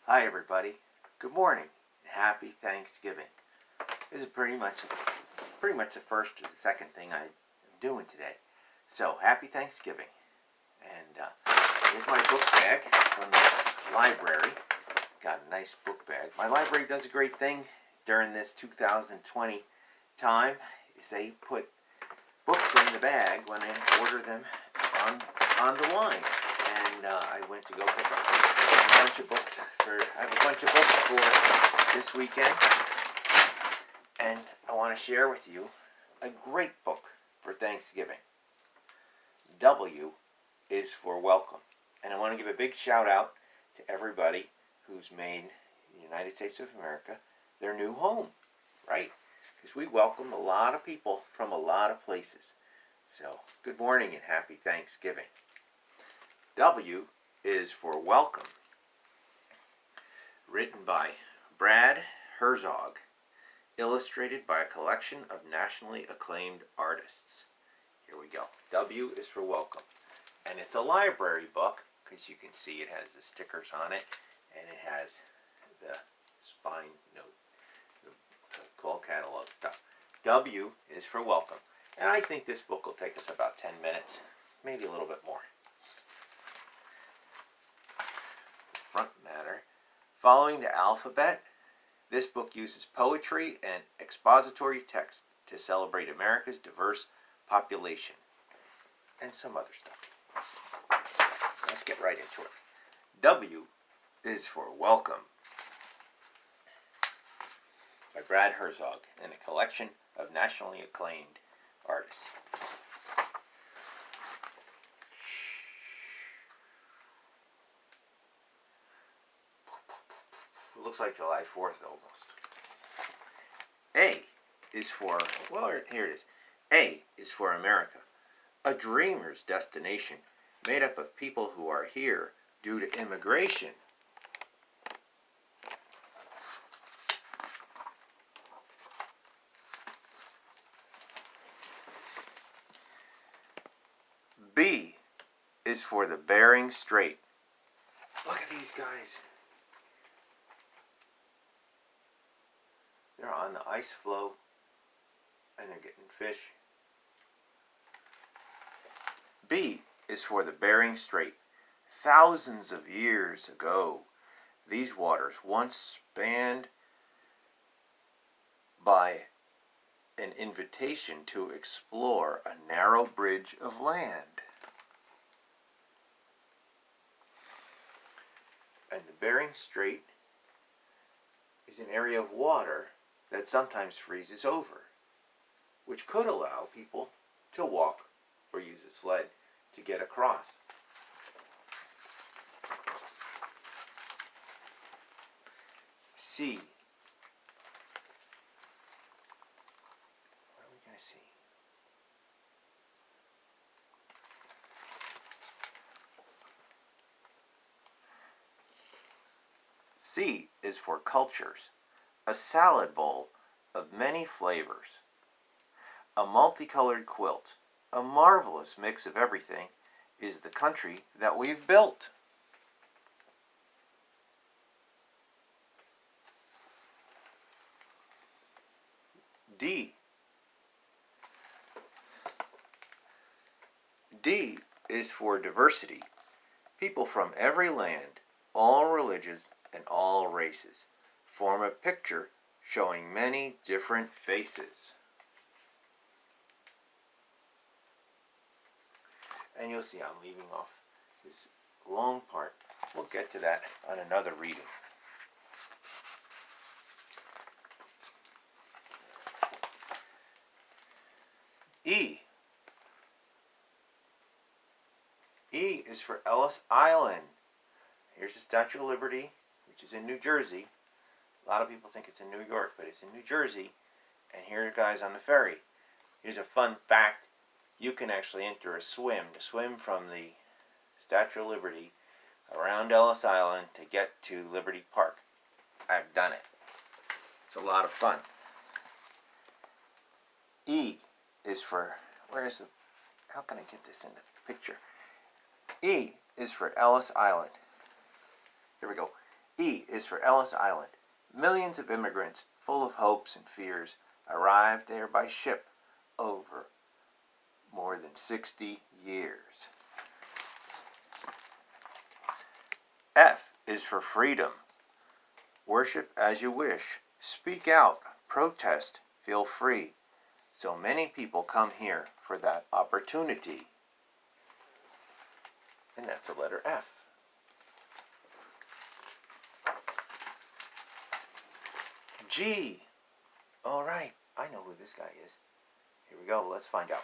Hi everybody. Good morning and happy Thanksgiving. This is pretty much the first or the second thing I'm doing today. So happy Thanksgiving. And here's my book bag from the library. Got a nice book bag. My library does a great thing during this 2020 time is they put books in the bag when I order them on the line. And I went to go pick up a bunch of books. I have a bunch of books for this weekend, and I want to share with you a great book for Thanksgiving. W is for welcome, and I want to give a big shout out to everybody who's made the United States of America their new home, right? Because we welcome a lot of people from a lot of places. So, good morning and happy Thanksgiving. W is for welcome. Written by Brad Herzog. Illustrated by a collection of nationally acclaimed artists. Here we go. W is for welcome. And it's a library book, because you can see it has the stickers on it, and it has the spine note, the call catalog stuff. W is for welcome. And I think this book will take us about 10 minutes, maybe a little bit more. Front matter. Following the alphabet, this book uses poetry and expository text to celebrate America's diverse population and some other stuff. Let's get right into it. W is for welcome by Brad Herzog and a collection of nationally acclaimed artists. It looks like July 4th almost. A is for, well, here it is. A is for America, a dreamer's destination made up of people who are here due to immigration. B is for the Bering Strait. Look at these guys. They're on the ice floe and they're getting fish. B is for the Bering Strait. Thousands of years ago, these waters once spanned by an invitation to explore a narrow bridge of land. And the Bering Strait is an area of water that sometimes freezes over, which could allow people to walk or use a sled to get across. C. What are we going to see? C is for cultures. A salad bowl of many flavors. A multicolored quilt, a marvelous mix of everything, is the country that we've built. D. D is for diversity. People from every land, all religions, and all races form a picture showing many different faces. And you'll see I'm leaving off this long part. We'll get to that on another reading. E. E is for Ellis Island. Here's the Statue of Liberty, which is in New Jersey. A lot of people think it's in New York, but it's in New Jersey. And here are guys on the ferry. Here's a fun fact. You can actually enter a swim to swim from the Statue of Liberty around Ellis Island to get to Liberty Park. I've done it. It's a lot of fun. E is for, how can I get this in the picture? E is for Ellis Island. Here we go. E is for Ellis Island. Millions of immigrants, full of hopes and fears, arrived there by ship over more than 60 years. F is for freedom. Worship as you wish. Speak out. Protest. Feel free. So many people come here for that opportunity. And that's the letter F. G. All right, I know who this guy is. Here we go, let's find out.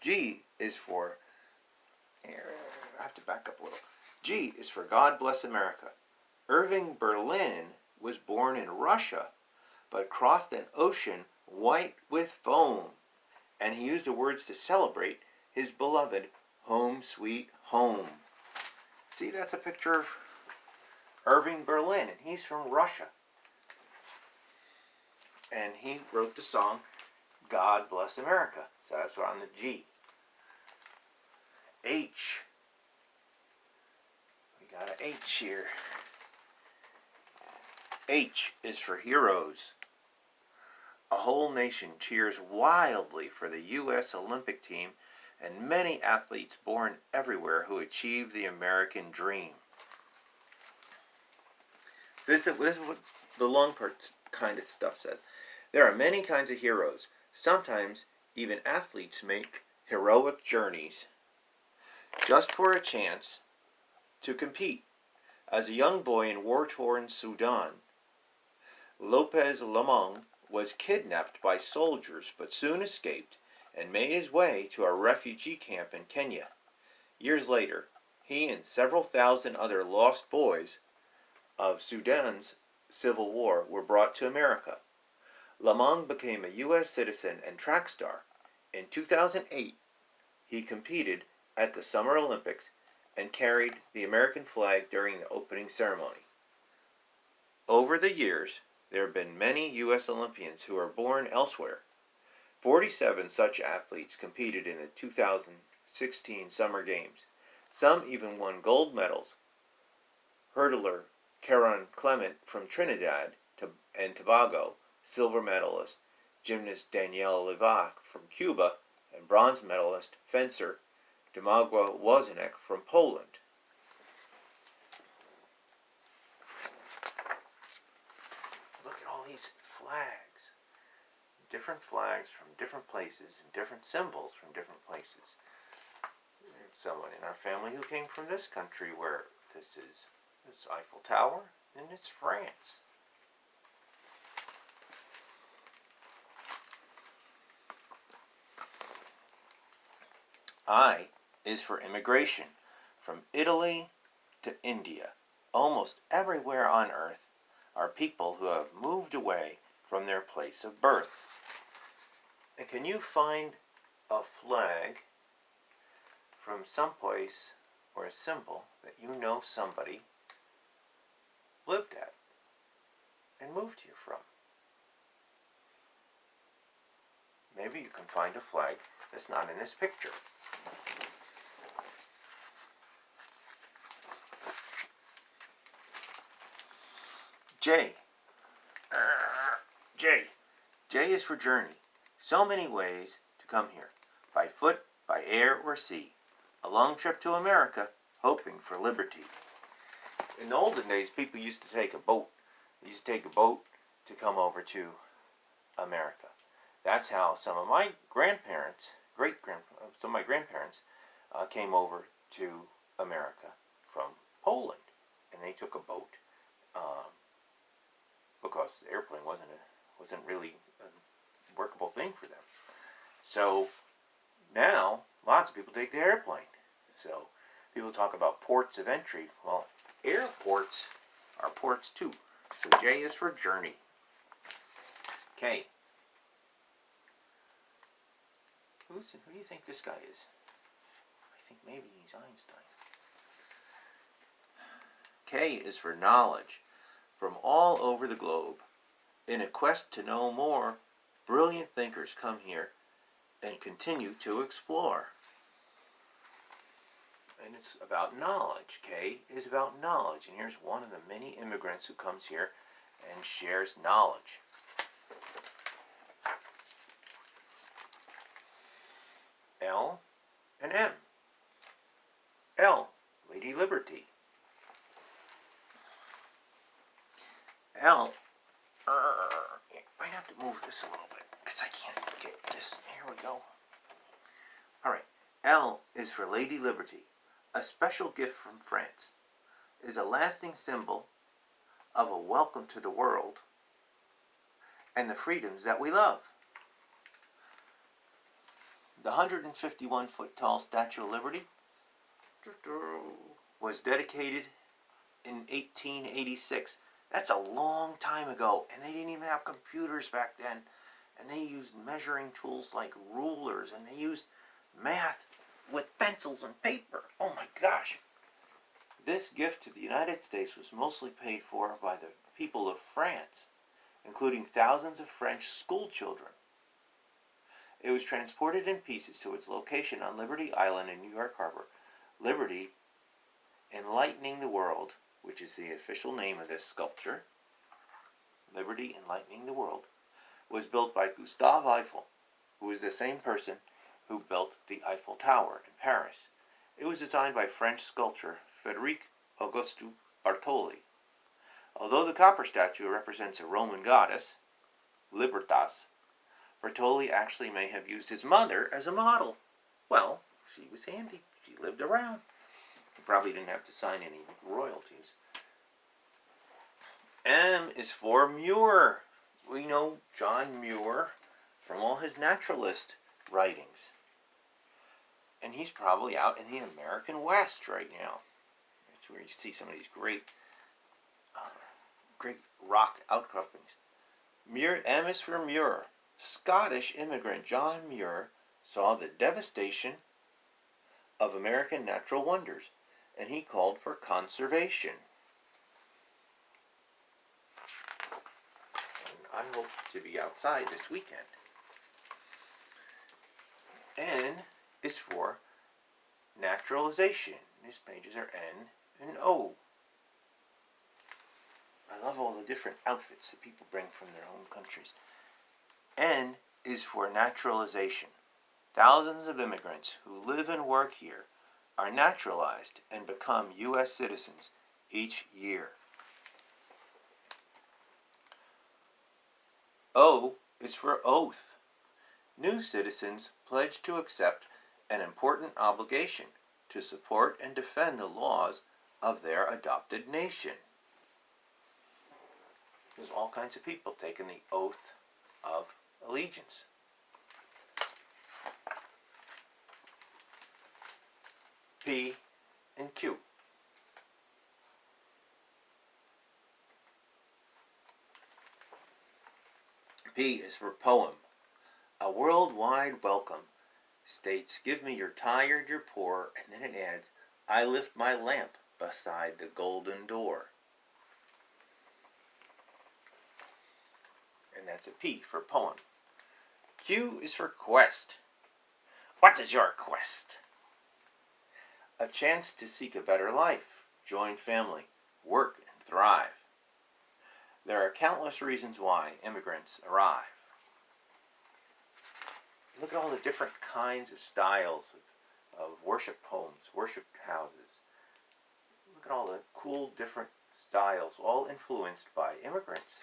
G is for, I have to back up a little. G is for God Bless America. Irving Berlin was born in Russia, but crossed an ocean white with foam. And he used the words to celebrate his beloved home sweet home. See, that's a picture of Irving Berlin, and he's from Russia. And he wrote the song, God Bless America. So that's what on the G. H. We got an H here. H is for heroes. A whole nation cheers wildly for the U.S. Olympic team and many athletes born everywhere who achieve the American dream. This is what the long part kind of stuff says. There are many kinds of heroes. Sometimes even athletes make heroic journeys just for a chance to compete. As a young boy in war-torn Sudan, Lopez Lamong was kidnapped by soldiers but soon escaped and made his way to a refugee camp in Kenya. Years later, he and several thousand other lost boys of Sudan's civil war were brought to America. Lamong became a U.S. citizen and track star. In 2008, he competed at the Summer Olympics and carried the American flag during the opening ceremony. Over the years, there have been many U.S. Olympians who are born elsewhere. 47 such athletes competed in the 2016 Summer Games. Some even won gold medals. Hurdler Caron Clement from Trinidad and Tobago, silver medalist gymnast Danielle Levac from Cuba, and bronze medalist fencer Domagła Woźniak from Poland. Look at all these flags. Different flags from different places and different symbols from different places. There's someone in our family who came from this country where this is Eiffel Tower, and it's France. I is for immigration. From Italy to India, almost everywhere on earth are people who have moved away from their place of birth. And can you find a flag from someplace or a symbol that you know somebody lived at and moved here from? Maybe you can find a flag that's not in this picture. J. J is for journey. So many ways to come here. By foot, by air, or sea. A long trip to America, hoping for liberty. In the olden days, people used to take a boat. They used to take a boat to come over to America. That's how some of my grandparents, came over to America from Poland. And they took a boat because the airplane wasn't really a workable thing for them. So now lots of people take the airplane. So people talk about ports of entry. Well, airports are ports too. So J is for journey. K. Who do you think this guy is? I think maybe he's Einstein. K is for knowledge. From all over the globe, in a quest to know more, brilliant thinkers come here and continue to explore. and it's about knowledge. K is about knowledge, and here's one of the many immigrants who comes here and shares knowledge. L and M. L, Lady Liberty. L, I have to move this a little bit because I can't get this. Here we go. All right. L is for Lady Liberty. A special gift from France. Is a lasting symbol of a welcome to the world and the freedoms that we love. The 151-foot tall Statue of Liberty was dedicated in 1886. That's a long time ago, and they didn't even have computers back then. And they used measuring tools like rulers, and they used math with pencils and paper. Oh my gosh. This gift to the United States was mostly paid for by the people of France, including thousands of French school children. It was transported in pieces to its location on Liberty Island in New York Harbor. Liberty, Enlightening the World, which is the official name of this sculpture, Liberty Enlightening the World, was built by Gustave Eiffel, who is the same person who built the Eiffel Tower in Paris. It was designed by French sculptor Frédéric Auguste Bartoli. Although the copper statue represents a Roman goddess, Libertas, Bartoli actually may have used his mother as a model. Well, she was handy. She lived around. He probably didn't have to sign any royalties. M is for Muir. We know John Muir from all his naturalist writings. And he's probably out in the American West right now. That's where you see some of these great rock outcroppings. Muir, M is for Muir. Scottish immigrant John Muir saw the devastation of American natural wonders, and he called for conservation. And I hope to be outside this weekend. N is for naturalization. These pages are N and O. I love all the different outfits that people bring from their home countries. N is for naturalization. Thousands of immigrants who live and work here are naturalized and become U.S. citizens each year. O is for oath. New citizens pledge to accept an important obligation to support and defend the laws of their adopted nation. There's all kinds of people taking the oath of allegiance. P and Q. P is for poem. A worldwide welcome states, give me your tired, your poor, and then it adds, I lift my lamp beside the golden door. And that's a P for poem. Q is for quest. What is your quest? A chance to seek a better life, join family, work, and thrive. There are countless reasons why immigrants arrive. Look at all the different kinds of styles of worship homes, worship houses. Look at all the cool different styles, all influenced by immigrants.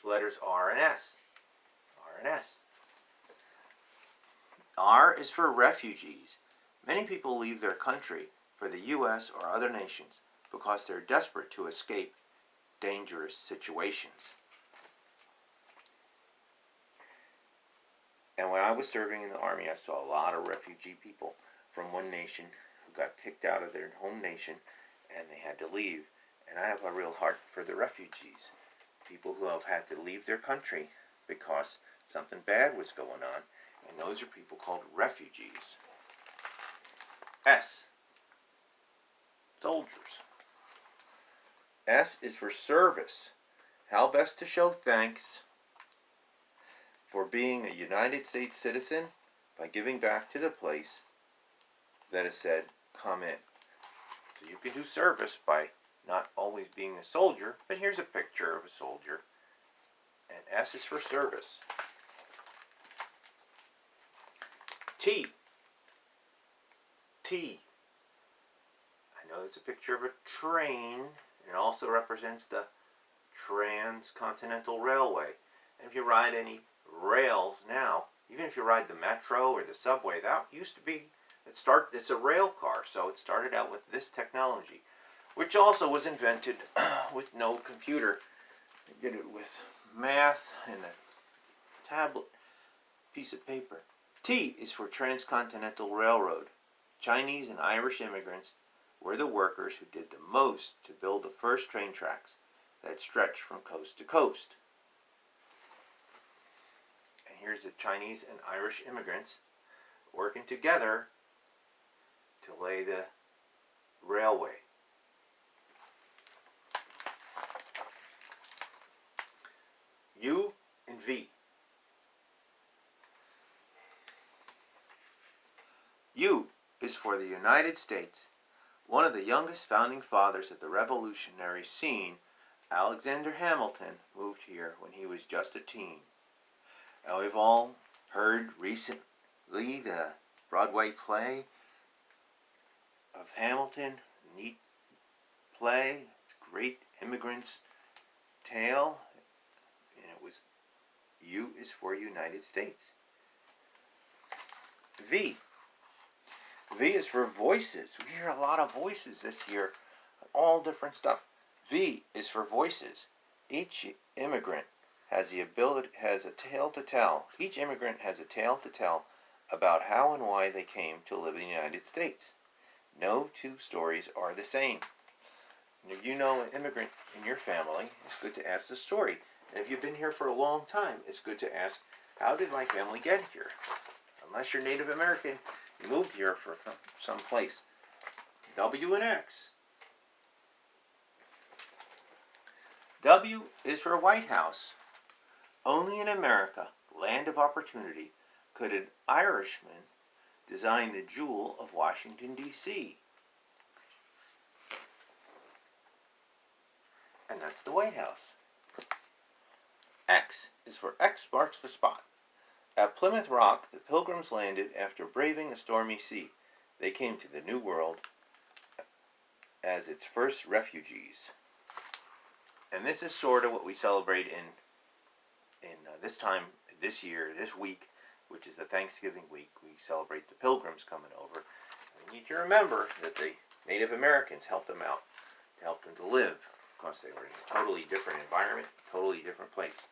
Letters R and S. R and S. R is for refugees. Many people leave their country for the U.S. or other nations because they're desperate to escape dangerous situations. And when I was serving in the Army, I saw a lot of refugee people from one nation who got kicked out of their home nation and they had to leave. And I have a real heart for the refugees. People who have had to leave their country because something bad was going on. And those are people called refugees. S. Soldiers. S is for service. How best to show thanks for being a United States citizen by giving back to the place that has said, come in. So you can do service by not always being a soldier, but here's a picture of a soldier. And S is for service. T. T. I know it's a picture of a train, and it also represents the Transcontinental Railway. And if you ride any rails now, even if you ride the metro or the subway, that used to be, it's a rail car, so it started out with this technology, which also was invented with no computer. They did it with math and a tablet piece of paper. T is for Transcontinental Railroad. Chinese and Irish immigrants were the workers who did the most to build the first train tracks that stretched from coast to coast. And here's the Chinese and Irish immigrants working together to lay the railway. U and V. U is for the United States. One of the youngest founding fathers of the revolutionary scene, Alexander Hamilton, moved here when he was just a teen. Now we've all heard recently the Broadway play of Hamilton, neat play, it's a great immigrant's tale, and it was U is for United States. V. V is for voices. We hear a lot of voices this year, all different stuff. V is for voices. Each immigrant has a tale to tell. Each immigrant has a tale to tell about how and why they came to live in the United States. No two stories are the same. And if you know an immigrant in your family, it's good to ask the story. And if you've been here for a long time, it's good to ask, how did my family get here? Unless you're Native American, you moved here from some place. W and X. W is for White House. Only in America, land of opportunity, could an Irishman design the jewel of Washington, D.C. And that's the White House. X is for X marks the spot. At Plymouth Rock, the Pilgrims landed after braving a stormy sea. They came to the New World as its first refugees. And this is sort of what we celebrate in this time, this year, this week, which is the Thanksgiving week. We celebrate the Pilgrims coming over. We need to remember that the Native Americans helped them out, helped them to live, because they were in a totally different environment, totally different place.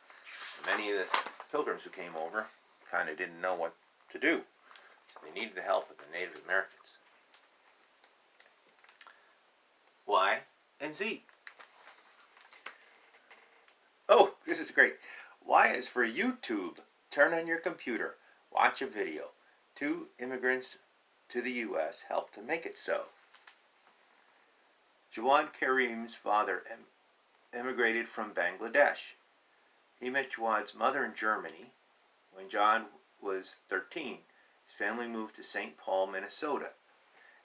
Many of the Pilgrims who came over kind of didn't know what to do, so they needed the help of the Native Americans. Y and Z. Oh, this is great. Y is for YouTube. Turn on your computer. Watch a video. 2 immigrants to the U.S. helped to make it so. Jawad Karim's father emigrated from Bangladesh. He met Jawad's mother in Germany. When Jawad was 13, his family moved to St. Paul, Minnesota.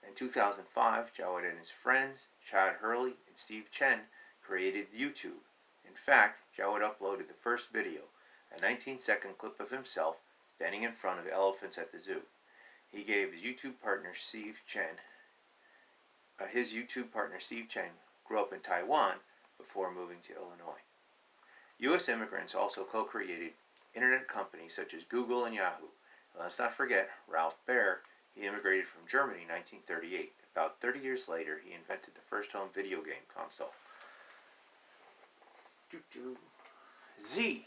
In 2005, Jawad and his friends, Chad Hurley and Steve Chen, created YouTube. In fact, Jawad uploaded the first video, a 19-second clip of himself standing in front of elephants at the zoo. He gave his YouTube partner Steve Chen. His YouTube partner Steve Chen grew up in Taiwan before moving to Illinois. U.S. immigrants also co-created internet companies such as Google and Yahoo. And let's not forget Ralph Baer. He immigrated from Germany in 1938. About 30 years later, he invented the first home video game console. Z.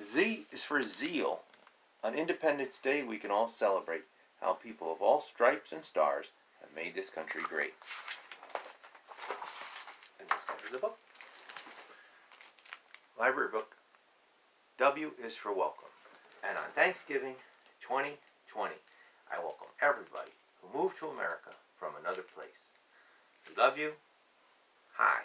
Z is for zeal. On Independence Day, we can all celebrate how people of all stripes and stars have made this country great. And this is the book. Library book. W is for welcome. And on Thanksgiving 2020, I welcome everybody who moved to America from another place. We love you. Hi.